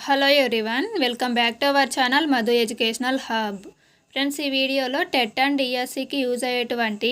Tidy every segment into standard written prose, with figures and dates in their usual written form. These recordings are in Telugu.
Hello everyone, welcome back to our channel Madhu educational hub. Friends, ఈ వీడియోలో టెట్ అండ్ డిఎస్సికి యూజ్ అయ్యేటువంటి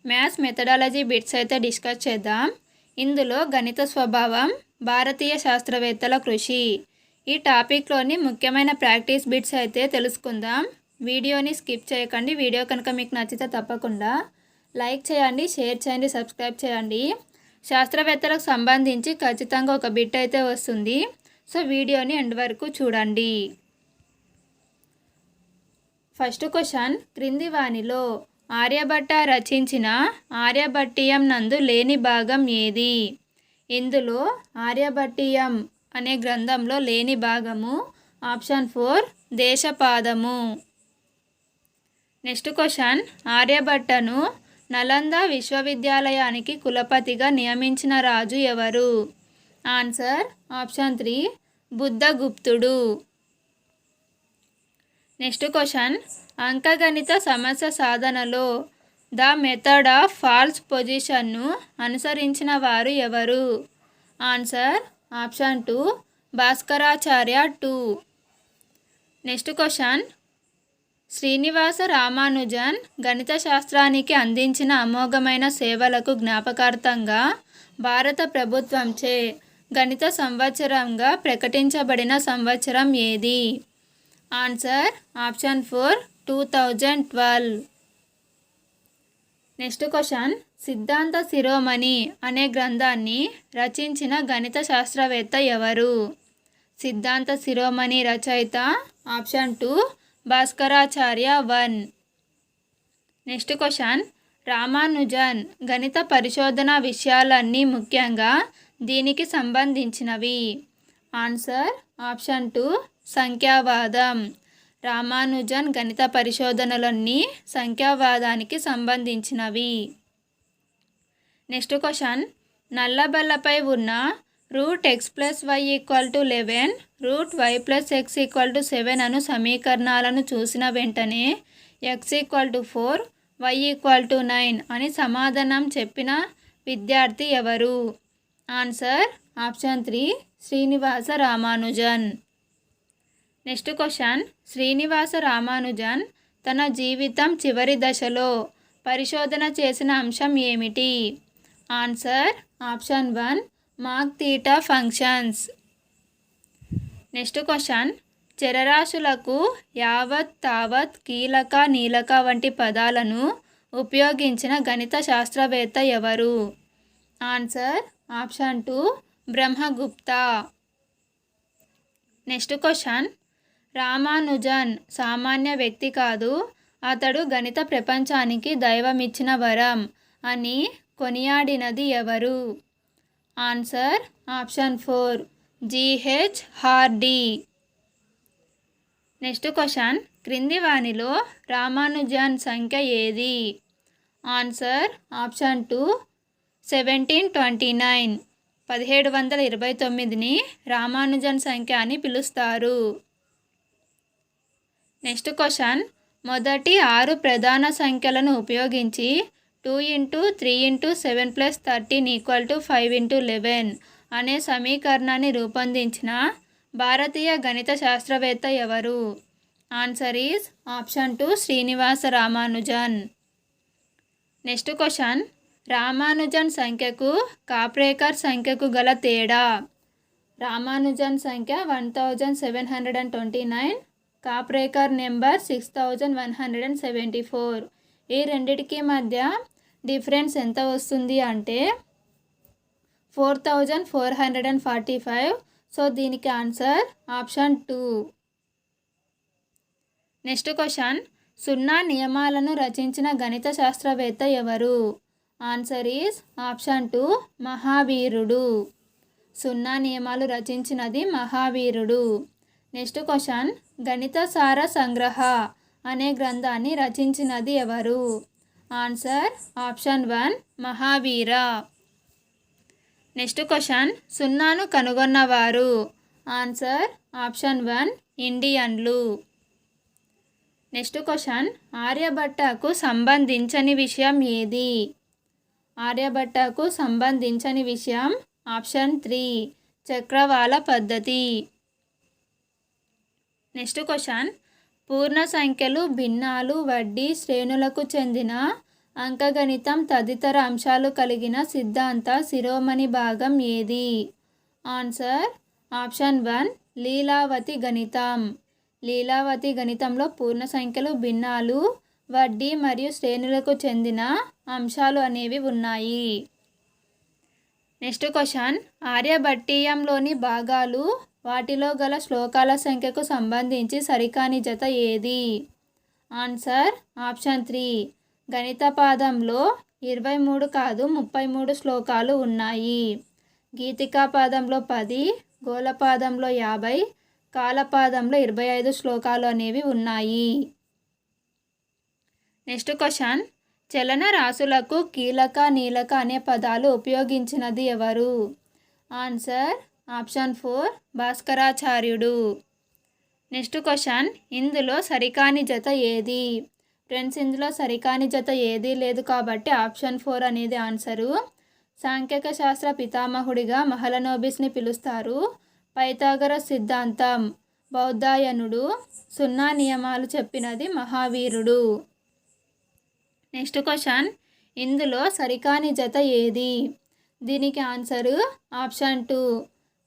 మ్యాథ్స్ మెథడాలజీ బిట్స్ అయితే డిస్కస్ చేద్దాం. ఇందులో గణిత స్వభావం, భారతీయ శాస్త్రవేత్తల కృషి, ఈ టాపిక్లోని ముఖ్యమైన ప్రాక్టీస్ బిట్స్ అయితే తెలుసుకుందాం. వీడియోని స్కిప్ చేయకండి. వీడియో కనుక మీకు నచ్చితే తప్పకుండా లైక్ చేయండి, షేర్ చేయండి, సబ్స్క్రైబ్ చేయండి. శాస్త్రవేత్తలకు సంబంధించి ఖచ్చితంగా ఒక బిట్ అయితే వస్తుంది. సో వీడియోని ఎండ్ వరకు చూడండి. ఫస్ట్ క్వశ్చన్, క్రింది వానిలో ఆర్యభట్ట రచించిన ఆర్యభట్టీయం నందు లేని భాగం ఏది? ఇందులో ఆర్యభట్టీయం అనే గ్రంథంలో లేని భాగము ఆప్షన్ 4 దేశపాదము. నెక్స్ట్ క్వశ్చన్, ఆర్యభట్టను నలంద విశ్వవిద్యాలయానికి కులపతిగా నియమించిన రాజు ఎవరు? Answer option 3 బుద్ధగుప్తుడు. నెక్స్ట్ క్వశ్చన్, అంకగణిత సమస్య సాధనలో ద మెథడ్ ఆఫ్ ఫాల్స్ పొజిషన్ను అనుసరించిన వారు ఎవరు? Answer option 2 Bhaskaracharya 2. Next question, Srinivasa Ramanujan గణిత శాస్త్రానికి అందించిన అమోఘమైన సేవలకు జ్ఞాపకార్థంగా భారత ప్రభుత్వంచే గణిత సంవత్సరంగా ప్రకటించబడిన సంవత్సరం ఏది? Answer option 4 2012. నెక్స్ట్ క్వశ్చన్, సిద్ధాంత శిరోమణి అనే గ్రంథాన్ని రచించిన గణిత శాస్త్రవేత్త ఎవరు? సిద్ధాంత శిరోమణి రచయిత option 2 Bhaskaracharya 1. Next question, Ramanujan గణిత పరిశోధన విషయాలన్నీ ముఖ్యంగా దీనికి సంబంధించినవి. Answer option 2 సంఖ్యావాదం. రామానుజన్ గణిత పరిశోధనలన్నీ సంఖ్యావాదానికి సంబంధించినవి. నెక్స్ట్ క్వశ్చన్, నల్లబల్లపై ఉన్న √x + y = 11, √y + x = 7 అను సమీకరణాలను చూసిన వెంటనే x = 4, y = 9 అని సమాధానం చెప్పిన విద్యార్థి ఎవరు? Answer option 3 Srinivasa Ramanujan. Next question, Srinivasa Ramanujan తన జీవితం చివరి దశలో పరిశోధన చేసిన అంశం ఏమిటి? ఆన్సర్ ఆప్షన్ 1 మాక్ తీటా ఫంక్షన్స్. నెక్స్ట్ క్వశ్చన్, చరరాశులకు యావత్, తావత్, కీలక, నీలక వంటి పదాలను ఉపయోగించిన గణిత శాస్త్రవేత్త ఎవరు? Answer option 2 Brahmagupta. Next question, Ramanujan సామాన్య వ్యక్తి కాదు, అతడు గణిత ప్రపంచానికి దైవం ఇచ్చిన వరం అని కొనియాడినది ఎవరు? Answer option 4 G.H. Hardy. Next question, క్రింది వానిలో రామానుజన్ సంఖ్య ఏది? Answer option 2 1729. 1729ని రామానుజన్ సంఖ్య అని పిలుస్తారు. నెక్స్ట్ క్వశ్చన్, మొదటి 6 ప్రధాన సంఖ్యలను ఉపయోగించి 2 × 3 × 7 + 13 = 5 × 11 అనే సమీకరణాన్ని రూపొందించిన భారతీయ గణిత శాస్త్రవేత్త ఎవరు? Answer is option 2 Srinivasa Ramanujan. Next question, Ramanujan సంఖ్యకు కాప్రేకర్ సంఖ్యకు గల తేడా. రామానుజన్ సంఖ్య 1729, కాప్రేకర్ నెంబర్ 6174. ఈ రెండిటికి మధ్య డిఫరెన్స్ ఎంత వస్తుంది అంటే 4445. సో దీనికి ఆన్సర్ ఆప్షన్ 2. నెక్స్ట్ క్వశ్చన్, 0 నియమాలను రచించిన గణిత శాస్త్రవేత్త ఎవరు? ఆన్సర్ ఈజ్ ఆప్షన్ 2 మహావీరుడు. 0 నియమాలు రచించినది మహావీరుడు. నెక్స్ట్ క్వశ్చన్, గణిత సార సంగ్రహ అనే గ్రంథాన్ని రచించినది ఎవరు? Answer option 1 Mahavira. Next question, 0ను కనుగొన్నవారు? ఆన్సర్ ఆప్షన్ 1 ఇండియన్లు. నెక్స్ట్ క్వశ్చన్, ఆర్యభట్టకు సంబంధించని విషయం ఏది? ఆర్యభట్టకు సంబంధించని విషయం ఆప్షన్ 3 చక్రవాల పద్ధతి. నెక్స్ట్ క్వశ్చన్, పూర్ణ సంఖ్యలు, భిన్నాలు, వడ్డీ శ్రేణులకు చెందిన అంకగణితం తదితర అంశాలు కలిగిన సిద్ధాంత శిరోమణి భాగం ఏది? ఆన్సర్ ఆప్షన్ 1 లీలావతి గణితం. లీలావతి గణితంలో పూర్ణ సంఖ్యలు, భిన్నాలు, వడ్డీ మరియు శ్రేణులకు చెందిన అంశాలు అనేవి ఉన్నాయి. నెక్స్ట్ క్వశ్చన్, ఆర్యభట్టీయంలోని భాగాలు వాటిలో గల శ్లోకాల సంఖ్యకు సంబంధించి సరికాని జత ఏది? ఆన్సర్ ఆప్షన్ 3 గణిత పాదంలో 23 కాదు 33 శ్లోకాలు ఉన్నాయి. గీతికా పాదంలో 10, గోళపాదంలో 50, కాలపాదంలో 25 శ్లోకాలు అనేవి ఉన్నాయి. నెక్స్ట్ క్వశ్చన్, చలన రాశులకు కీలక, నీలక అనే పదాలు ఉపయోగించినది ఎవరు? Answer option 4 భాస్కరాచార్యుడు. నెక్స్ట్ క్వశ్చన్, ఇందులో సరికాని జత ఏది? ఫ్రెండ్స్, ఇందులో సరికాని జత ఏదీ లేదు కాబట్టి ఆప్షన్ 4 అనేది ఆన్సరు. సాంఖ్యక శాస్త్ర పితామహుడిగా మహలనోబిస్ని పిలుస్తారు. పైథాగరస్ సిద్ధాంతం బౌద్ధాయనుడు. 0 నియమాలు చెప్పినది మహావీరుడు. నెక్స్ట్ క్వశ్చన్, ఇందులో సరికాని జత ఏది? దీనికి ఆన్సరు ఆప్షన్ 2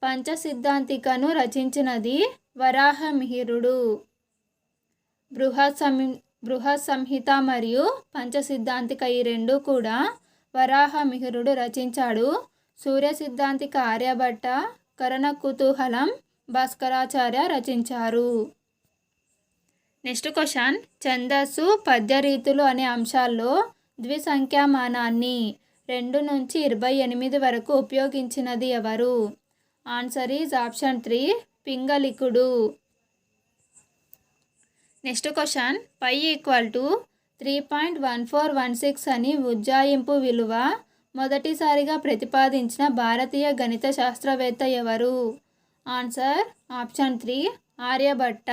పంచసిద్ధాంతికను రచించినది వరాహమిహిరుడు. బృహత్ సంహిత మరియు పంచసిద్ధాంతిక ఈ రెండు కూడా వరాహమిహిరుడు రచించాడు. సూర్య సిద్ధాంతిక ఆర్యభట్ట, కరణ కుతూహలం భాస్కరాచార్య రచించారు. నెక్స్ట్ క్వశ్చన్, ఛందస్సు, పద్య రీతులు అనే అంశాల్లో ద్విసంఖ్యామానాన్ని 2 నుంచి 28 వరకు ఉపయోగించినది ఎవరు? ఆన్సర్ ఈజ్ ఆప్షన్ 3 పింగళికుడు. Next question, pi equal to 3.1416 అని ఉజ్జాయింపు విలువ మొదటిసారిగా ప్రతిపాదించిన భారతీయ గణిత శాస్త్రవేత్త ఎవరు? Answer option 3 Aryabhata.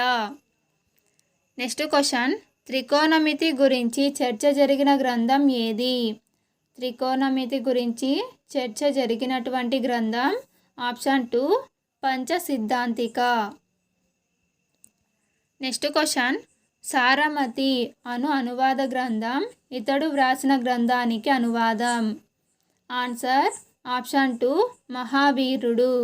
Next question, త్రికోణమితి గురించి చర్చ జరిగిన గ్రంథం ఏది? త్రికోణమితి గురించి చర్చ జరిగినటువంటి గ్రంథం ఆప్షన్ 2 పంచసిద్ధాంతిక. నెక్స్ట్ క్వశ్చన్, సారమతి అనువాద గ్రంథం ఇతడు వ్రాసిన గ్రంథానికి అనువాదం. ఆన్సర్ ఆప్షన్ 2 మహావీరుడు.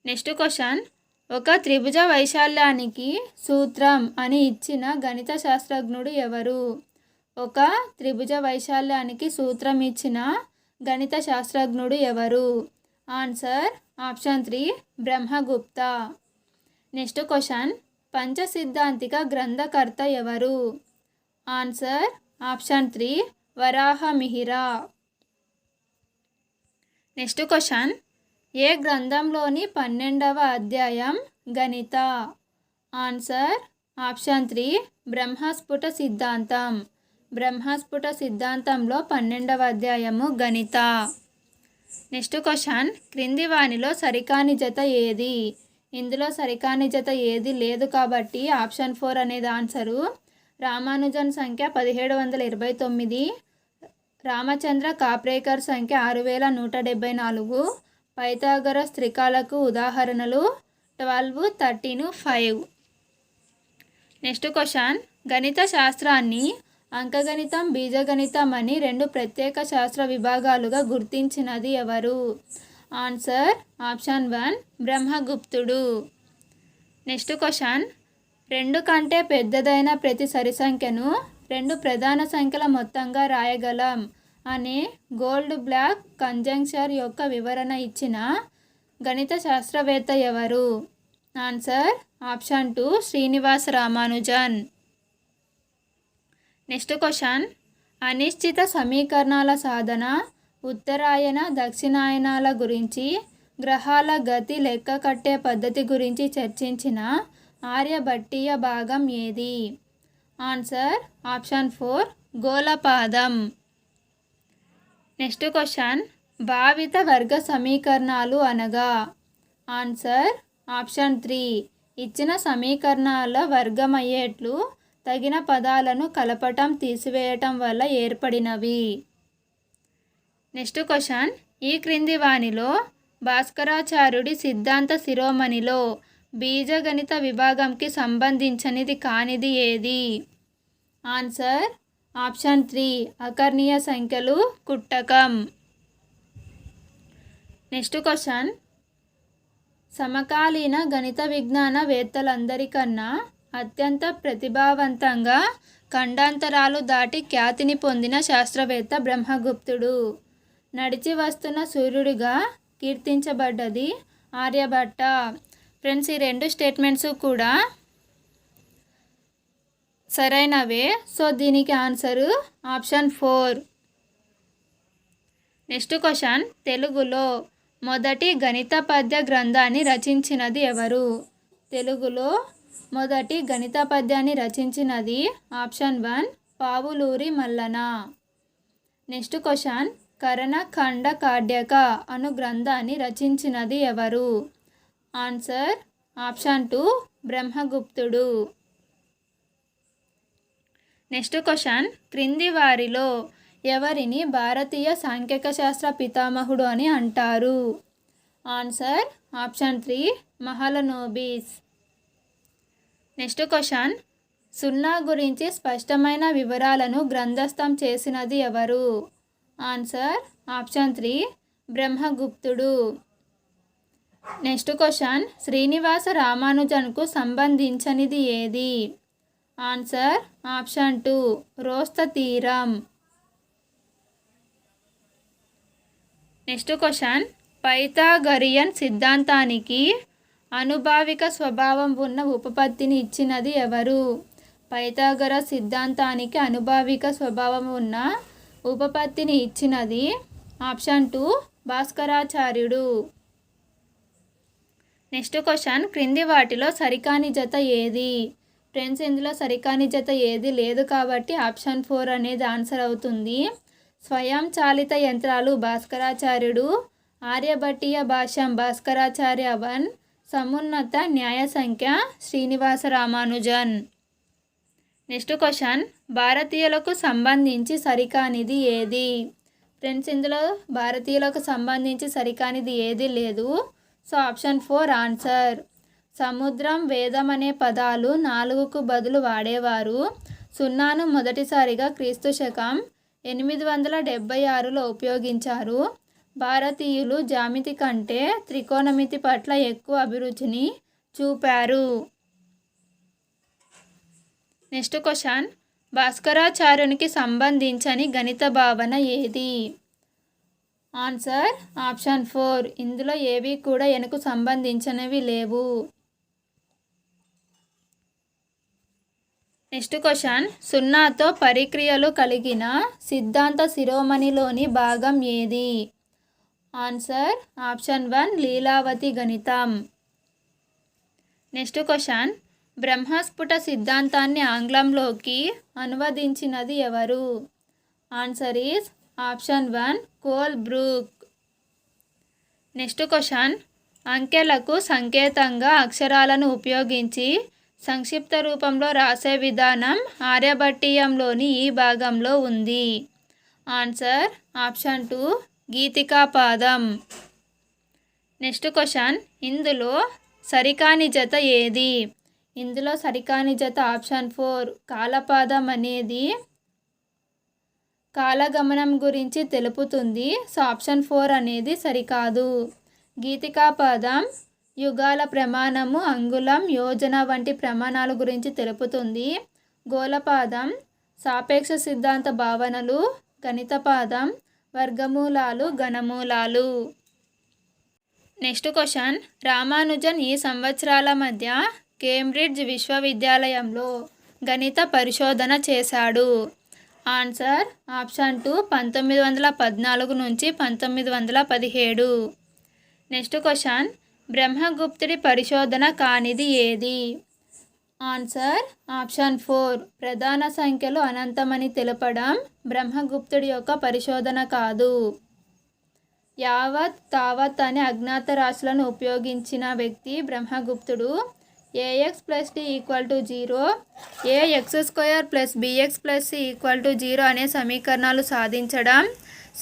నెక్స్ట్ క్వశ్చన్, ఒక త్రిభుజ వైశాల్యానికి సూత్రం అని ఇచ్చిన గణిత శాస్త్రజ్ఞుడు ఎవరు? ఒక త్రిభుజ వైశాల్యానికి సూత్రం ఇచ్చిన గణిత శాస్త్రజ్ఞుడు ఎవరు? Answer option 3 Brahmagupta. Next question, Panchasiddhantika గ్రంథకర్త ఎవరు? Answer option 3 Varahamihira. Next question, ఏ గ్రంథంలోని 12వ అధ్యాయం గణిత? ఆన్సర్ ఆప్షన్ 3 బ్రహ్మస్ఫుట సిద్ధాంతం. బ్రహ్మస్ఫుట సిద్ధాంతంలో 12వ అధ్యాయము గణిత. నెక్స్ట్ క్వశ్చన్, క్రింది వానిలో సరికాని జత ఏది? ఇందులో సరికాని జత ఏది లేదు కాబట్టి ఆప్షన్ 4 అనేది ఆన్సరు. రామానుజన్ సంఖ్య 1729, రామచంద్ర కాప్రేకర్ సంఖ్య 6174, పైథాగరస్ త్రికాలకు ఉదాహరణలు 12, 13, 5. నెక్స్ట్ క్వశ్చన్, గణిత శాస్త్రాన్ని అంకగణితం, బీజగణితం అని 2 ప్రత్యేక శాస్త్ర విభాగాలుగా గుర్తించినది ఎవరు? Answer option 1 బ్రహ్మగుప్తుడు. నెక్స్ట్ క్వశ్చన్, 2 కంటే పెద్దదైన ప్రతి సరి సంఖ్యను 2 ప్రధాన సంఖ్యల మొత్తంగా రాయగలం అనే గోల్డ్ బ్లాక్ కంజంక్చర్ యొక్క వివరణ ఇచ్చిన గణిత శాస్త్రవేత్త ఎవరు? Answer option 2 Srinivasa Ramanujan. Next question, అనిశ్చిత సమీకరణాల సాధన, ఉత్తరాయణ దక్షిణాయనాల గురించి, గ్రహాల గతి లెక్క కట్టే పద్ధతి గురించి చర్చించిన ఆర్యభట్టీయ భాగం ఏది? ఆన్సర్ ఆప్షన్ 4 గోళపాదం. నెక్స్ట్ క్వశ్చన్, భావిత వర్గ సమీకరణాలు అనగా? ఆన్సర్ ఆప్షన్ 3 ఇచ్చిన సమీకరణాల వర్గమయ్యేట్లు తగిన పదాలను కలపటం, తీసివేయటం వల్ల ఏర్పడినవి. నెక్స్ట్ క్వశ్చన్, ఈ క్రింది వానిలో భాస్కరాచార్యుడి సిద్ధాంత శిరోమణిలో బీజగణిత విభాగంకి సంబంధించినది కానిది ఏది? ఆన్సర్ ఆప్షన్ 3 అకర్ణీయ సంఖ్యలు కుట్టకం. నెక్స్ట్ క్వశ్చన్, సమకాలీన గణిత విజ్ఞాన వేత్తలందరికన్నా అత్యంత ప్రతిభావంతంగా ఖండాంతరాలు దాటి ఖ్యాతిని పొందిన శాస్త్రవేత్త బ్రహ్మగుప్తుడు. నడిచి వస్తున్న సూర్యుడిగా కీర్తించబడ్డది ఆర్యభట్ట. ఫ్రెండ్స్, ఈ రెండు స్టేట్మెంట్స్ కూడా సరైనవే. సో దీనికి ఆన్సరు ఆప్షన్ 4. నెక్స్ట్ క్వశ్చన్, తెలుగులో మొదటి గణిత పద్య గ్రంథాన్ని రచించినది ఎవరు? తెలుగులో మొదటి గణిత పద్యాన్ని రచించినది option 1 Pavuluri Mallana. Next question, కరణ ఖండ కాడ్యక అను గ్రంథాన్ని రచించినది ఎవరు? ఆన్సర్ ఆప్షన్ 2 బ్రహ్మగుప్తుడు. నెక్స్ట్ క్వశ్చన్, క్రింది వారిలో ఎవరిని భారతీయ సాంఖ్యక శాస్త్ర పితామహుడు అని అంటారు? Answer option 3 Mahalanobis. Next question, సున్నా గురించి స్పష్టమైన వివరాలను గ్రంథస్థం చేసినది ఎవరు? ఆన్సర్ ఆప్షన్ 3 బ్రహ్మగుప్తుడు. నెక్స్ట్ క్వశ్చన్, శ్రీనివాస రామానుజన్కు సంబంధించినది ఏది? ఆన్సర్ ఆప్షన్ 2 రోస్త తీరం. నెక్స్ట్ క్వశ్చన్, పైథాగరియన్ సిద్ధాంతానికి అనుభావిక స్వభావం ఉన్న ఉపపత్తిని ఇచ్చినది ఎవరు? పైథాగరస్ సిద్ధాంతానికి అనుభావిక స్వభావం ఉన్న ఉపపత్తిని ఇచ్చినది ఆప్షన్ 2 భాస్కరాచార్యుడు. నెక్స్ట్ క్వశ్చన్, క్రింది వాటిలో సరికాని జత ఏది? ఫ్రెండ్స్, ఇందులో సరికాని జత ఏది లేదు కాబట్టి ఆప్షన్ 4 అనేది ఆన్సర్ అవుతుంది. స్వయం చాలిత యంత్రాలు భాస్కరాచార్యుడు, ఆర్యభట్టీయ భాష్యం భాస్కరాచార్య 1, సమున్నత న్యాయ సంఖ్య శ్రీనివాస రామానుజన్. నెక్స్ట్ క్వశ్చన్, భారతీయులకు సంబంధించి సరికానిది ఏది? ఫ్రెండ్స్, ఇందులో భారతీయులకు సంబంధించి సరికానిది ఏది లేదు. So option 4 answer. సముద్రం, వేదం అనే పదాలు 4కు బదులు వాడేవారు. సున్నాను మొదటిసారిగా క్రీస్తు శకం 876లో ఉపయోగించారు. భారతీయులు జ్యామితి కంటే త్రికోణమితి పట్ల ఎక్కువ అభిరుచిని చూపారు. నెక్స్ట్ క్వశ్చన్, భాస్కరాచార్యునికి సంబంధించని గణిత భావన ఏది? Answer option 4. ఇందులో ఏవి కూడా ఎనకు సంబంధించినవి లేవు. నెక్స్ట్ క్వశ్చన్, సున్నాతో పరిక్రియలు కలిగిన సిద్ధాంత శిరోమణిలోని భాగం ఏది? ఆన్సర్ ఆప్షన్ 1 లీలావతి గణితం. నెక్స్ట్ క్వశ్చన్, బ్రహ్మస్ఫుట సిద్ధాంతాన్ని ఆంగ్లంలోకి అనువదించినది ఎవరు? Answer is option 1 Colebrooke. Next question, అంకెలకు సంకేతంగా అక్షరాలను ఉపయోగించి సంక్షిప్త రూపంలో రాసే విధానం ఆర్యభట్టీయంలోని ఈ భాగంలో ఉంది. Answer option 2 గీతికాపాదం. నెక్స్ట్ క్వశ్చన్, ఇందులో సరికాని జత ఏది? ఇందులో సరికాని జత ఆప్షన్ 4 కాలపాదం అనేది కాలగమనం గురించి తెలుపుతుంది. సో ఆప్షన్ 4 అనేది సరికాదు. గీతికాపాదం యుగాల ప్రమాణము, అంగుళం, యోజన వంటి ప్రమాణాల గురించి తెలుపుతుంది. గోళపాదం సాపేక్ష సిద్ధాంత భావనలు, గణితపాదం వర్గమూలాలు, ఘనమూలాలు. నెక్స్ట్ క్వశ్చన్, రామానుజన్ ఈ సంవత్సరాల మధ్య కేంబ్రిడ్జ్ విశ్వవిద్యాలయంలో గణిత పరిశోధన చేశాడు. ఆన్సర్ ఆప్షన్ 2 1914 నుంచి 1917. నెక్స్ట్ క్వశ్చన్, బ్రహ్మగుప్తుడి పరిశోధన కానిది ఏది? ఆన్సర్ ఆప్షన్ 4 ప్రధాన సంఖ్యలు అనంతమని తెలపడం బ్రహ్మగుప్తుడి యొక్క పరిశోధన కాదు. యావత్ తావత్ అనే అజ్ఞాత రాశులను ఉపయోగించిన వ్యక్తి బ్రహ్మగుప్తుడు. ax + d = 0, ax² + bx + c = 0 అనే సమీకరణాలు సాధించడం,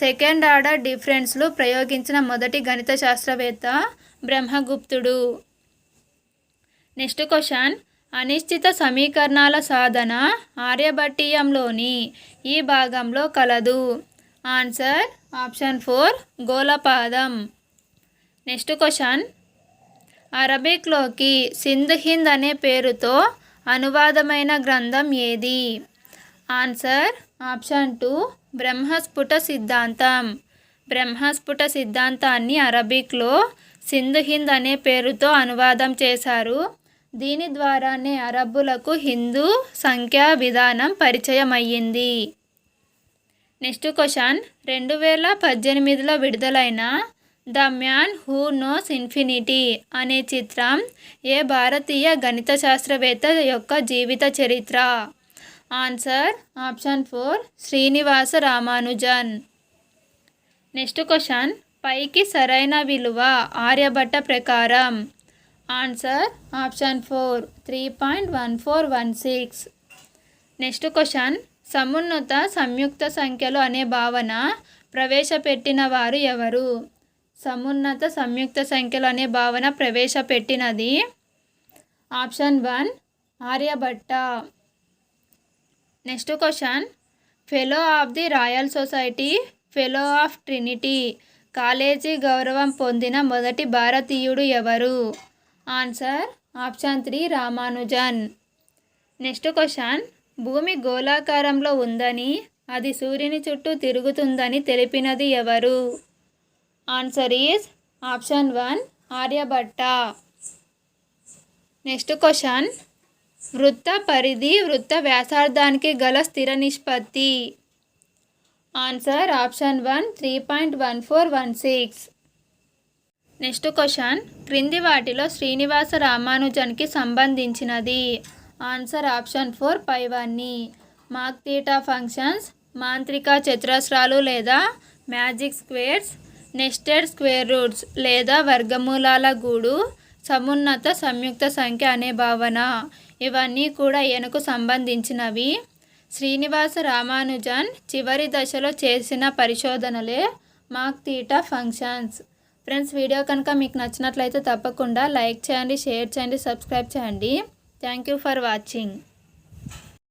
సెకండ్ ఆర్డర్ డిఫరెన్స్లు ప్రయోగించిన మొదటి గణిత శాస్త్రవేత్త బ్రహ్మగుప్తుడు. నెక్స్ట్ క్వశ్చన్, అనిశ్చిత సమీకరణాల సాధన ఆర్యభట్టీయంలోని ఈ భాగంలో కలదు. ఆన్సర్ ఆప్షన్ 4 గోళపాదం. నెక్స్ట్ క్వశ్చన్, అరబిక్లోకి సింధ్ హింద్ అనే పేరుతో అనువాదమైన గ్రంథం ఏది? ఆన్సర్ ఆప్షన్ 2 బ్రహ్మస్ఫుట సిద్ధాంతం. బ్రహ్మస్ఫుట సిద్ధాంతాన్ని అరబిక్లో సింధ్ హింద్ అనే పేరుతో అనువాదం చేశారు. దీని ద్వారానే అరబ్బులకు హిందూ సంఖ్యా విధానం పరిచయం అయ్యింది. నెక్స్ట్ క్వశ్చన్, 2018లో విడుదలైన the man who knows infinity అనే చిత్రం ఏ భారతీయ గణిత శాస్త్రవేత్త యొక్క జీవిత చరిత్ర? Answer option 4 Srinivasa Ramanujan. Next question, పైకి సరైన విలువ ఆర్యభట్ట ప్రకారం? Answer option 4 3.1416. నెక్స్ట్ క్వశ్చన్, సమున్నత సంయుక్త సంఖ్యలు అనే భావన ప్రవేశపెట్టిన వారు ఎవరు? సమున్నత సంయుక్త సంఖ్యలు అనే భావన ప్రవేశపెట్టినది option 1 Aryabhata. Next question, fellow of the Royal Society, fellow of Trinity college గౌరవం పొందిన మొదటి భారతీయుడు ఎవరు? Answer option 3 Ramanujan. Next question, భూమి గోళాకారంలో ఉందని అది సూర్యుని చుట్టూ తిరుగుతుందని తెలిపినది ఎవరు? Answer is option 1 Aryabhata. Next question, వృత్త పరిధి వృత్త వ్యాసార్థానికి గల స్థిర నిష్పత్తి? Answer option 1 3.1416. నెక్స్ట్ క్వశ్చన్, క్రింది వాటిలో శ్రీనివాస రామానుజన్కి సంబంధించినది? ఆన్సర్ ఆప్షన్ 4 పైవన్నీ. మాక్ థీటా ఫంక్షన్స్, మాంత్రిక చతురస్రాలు లేదా magic squares, nested square roots లేదా వర్గమూలాల గూడు, సమున్నత సంయుక్త సంఖ్య అనే భావన, ఇవన్నీ కూడా ఈయనకు సంబంధించినవి. శ్రీనివాస రామానుజన్ చివరి దశలో చేసిన పరిశోధనలే మాక్ థీటా ఫంక్షన్స్. ఫ్రెండ్స్, వీడియో కనుక మీకు నచ్చినట్లయితే తప్పకుండా లైక్ చేయండి, షేర్ చేయండి, సబ్స్క్రైబ్ చేయండి. Thank you for watching.